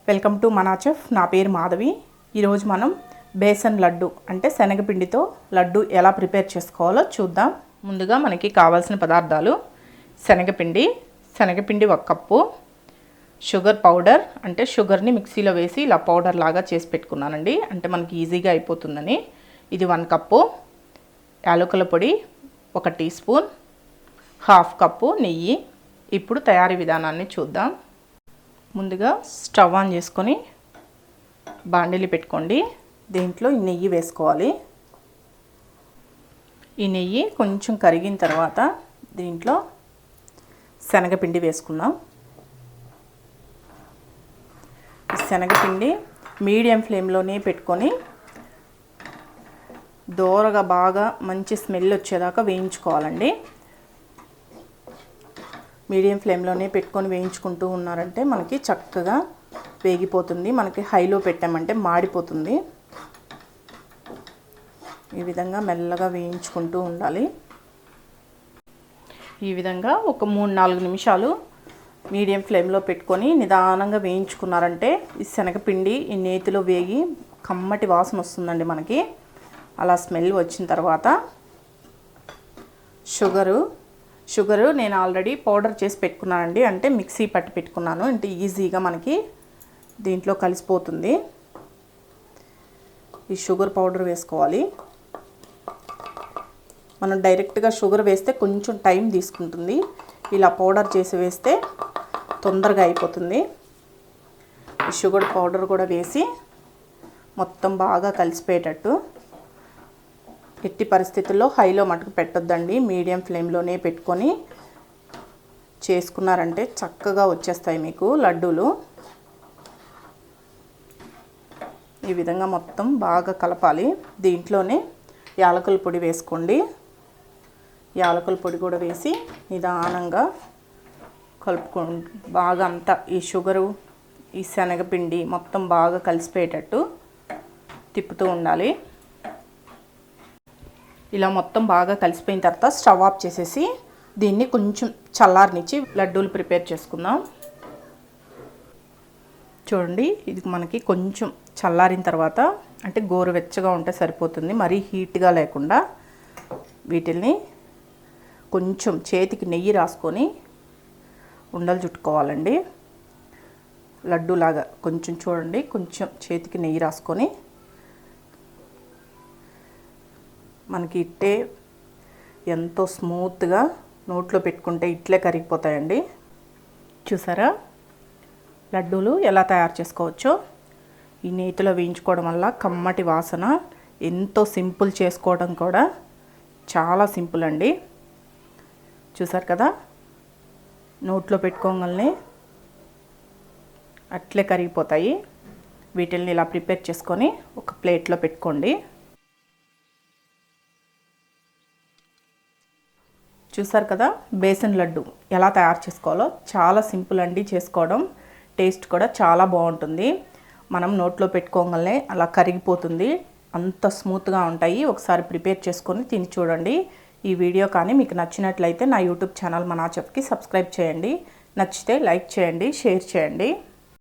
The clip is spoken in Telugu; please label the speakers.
Speaker 1: వెల్కమ్ టు మనా చెఫ్. నా పేరు మాధవి. ఈరోజు మనం బేసన్ లడ్డు అంటే శనగపిండితో లడ్డు ఎలా ప్రిపేర్ చేసుకోవాలో చూద్దాం. ముందుగా మనకి కావాల్సిన పదార్థాలు శనగపిండి 1 కప్పు, షుగర్ పౌడర్ అంటే షుగర్ని మిక్సీలో వేసి ఇలా పౌడర్ లాగా చేసి పెట్టుకున్నానండి, అంటే మనకి ఈజీగా అయిపోతుందని. ఇది 1 కప్పు. యాలకుల పొడి 1 టీ స్పూన్, 1/2 కప్పు నెయ్యి. ఇప్పుడు తయారీ విధానాన్ని చూద్దాం. ముందుగా స్టవ్ ఆన్ చేసుకొని బాండిలి పెట్టుకోండి. దీంట్లో ఈ నెయ్యి వేసుకోవాలి. ఈ నెయ్యి కొంచెం కరిగిన తర్వాత దీంట్లో శనగపిండి వేసుకుందాం. ఈ శనగపిండి మీడియం ఫ్లేమ్లోనే పెట్టుకొని దోరగా బాగా మంచి స్మెల్ వచ్చేదాకా వేయించుకోవాలండి. మీడియం ఫ్లేమ్లోనే పెట్టుకొని వేయించుకుంటూ ఉన్నారంటే మనకి చక్కగా వేగిపోతుంది. మనకి హైలో పెట్టామంటే మాడిపోతుంది. ఈ విధంగా మెల్లగా వేయించుకుంటూ ఉండాలి. ఈ విధంగా ఒక 3-4 నిమిషాలు మీడియం ఫ్లేమ్లో పెట్టుకొని నిదానంగా వేయించుకున్నారంటే ఈ శనగపిండి ఈ నేతిలో వేగి కమ్మటి వాసన వస్తుందండి మనకి. అలా స్మెల్ వచ్చిన తర్వాత షుగరు నేను ఆల్రెడీ పౌడర్ చేసి పెట్టుకున్నానండి, అంటే మిక్సీ పట్టి పెట్టుకున్నాను, అంటే ఈజీగా మనకి దీంట్లో కలిసిపోతుంది. ఈ షుగర్ పౌడర్ వేసుకోవాలి. మనం డైరెక్ట్గా షుగర్ వేస్తే కొంచెం టైం తీసుకుంటుంది, ఇలా పౌడర్ చేసి వేస్తే తొందరగా అయిపోతుంది. ఈ షుగర్ పౌడర్ కూడా వేసి మొత్తం బాగా కలిసిపోయేటట్టు, ఎట్టి పరిస్థితుల్లో హైలో మటుకు పెట్టొద్దండి, మీడియం ఫ్లేమ్లోనే పెట్టుకొని చేసుకున్నారంటే చక్కగా వచ్చేస్తాయి మీకు లడ్డూలు. ఈ విధంగా మొత్తం బాగా కలపాలి. దీంట్లోనే యాలకుల పొడి వేసుకోండి. యాలకుల పొడి కూడా వేసి నిదానంగా కలుపుకోండి. బాగా అంతా ఈ షుగరు ఈ శనగపిండి మొత్తం బాగా కలిసిపోయేటట్టు తిప్పుతూ ఉండాలి. ఇలా మొత్తం బాగా కలిసిపోయిన తర్వాత స్టవ్ ఆఫ్ చేసేసి దీన్ని కొంచెం చల్లారనిచ్చి లడ్డూలు ప్రిపేర్ చేసుకుందాం. చూడండి, ఇది మనకి కొంచెం చల్లారిన తర్వాత, అంటే గోరువెచ్చగా ఉంటే సరిపోతుంది, మరీ హీట్గా లేకుండా. వీటిల్ని కొంచెం చేతికి నెయ్యి రాసుకొని ఉండలు చుట్టుకోవాలండి. లడ్డూలాగా కొంచెం చూడండి, కొంచెం చేతికి నెయ్యి రాసుకొని మనకి ఇట్టే ఎంతో స్మూత్గా నోట్లో పెట్టుకుంటే ఇట్లే కరిగిపోతాయండి. చూసారా లడ్డూలు ఎలా తయారు చేసుకోవచ్చో? ఈ నేతిలో వేయించుకోవడం వల్ల కమ్మటి వాసన. ఎంతో సింపుల్, చేసుకోవడం కూడా చాలా సింపుల్ అండి. చూసారు కదా, నోట్లో పెట్టుకోగానే అట్లే కరిగిపోతాయి. వీటిల్ని ఇలా ప్రిపేర్ చేసుకొని ఒక ప్లేట్లో పెట్టుకోండి. చూసారు కదా బేసన్ లడ్డు ఎలా తయారు చేసుకోవాలో? చాలా సింపుల్ అండి చేసుకోవడం. టేస్ట్ కూడా చాలా బాగుంటుంది. మనం నోట్లో పెట్టుకోగానే అలా కరిగిపోతుంది, అంత స్మూత్గా ఉంటాయి. ఒకసారి ప్రిపేర్ చేసుకొని తిని చూడండి. ఈ వీడియో కానీ మీకు నచ్చినట్లయితే నా యూట్యూబ్ ఛానల్ మనా చెఫ్కి సబ్స్క్రైబ్ చేయండి. నచ్చితే లైక్ చేయండి, షేర్ చేయండి.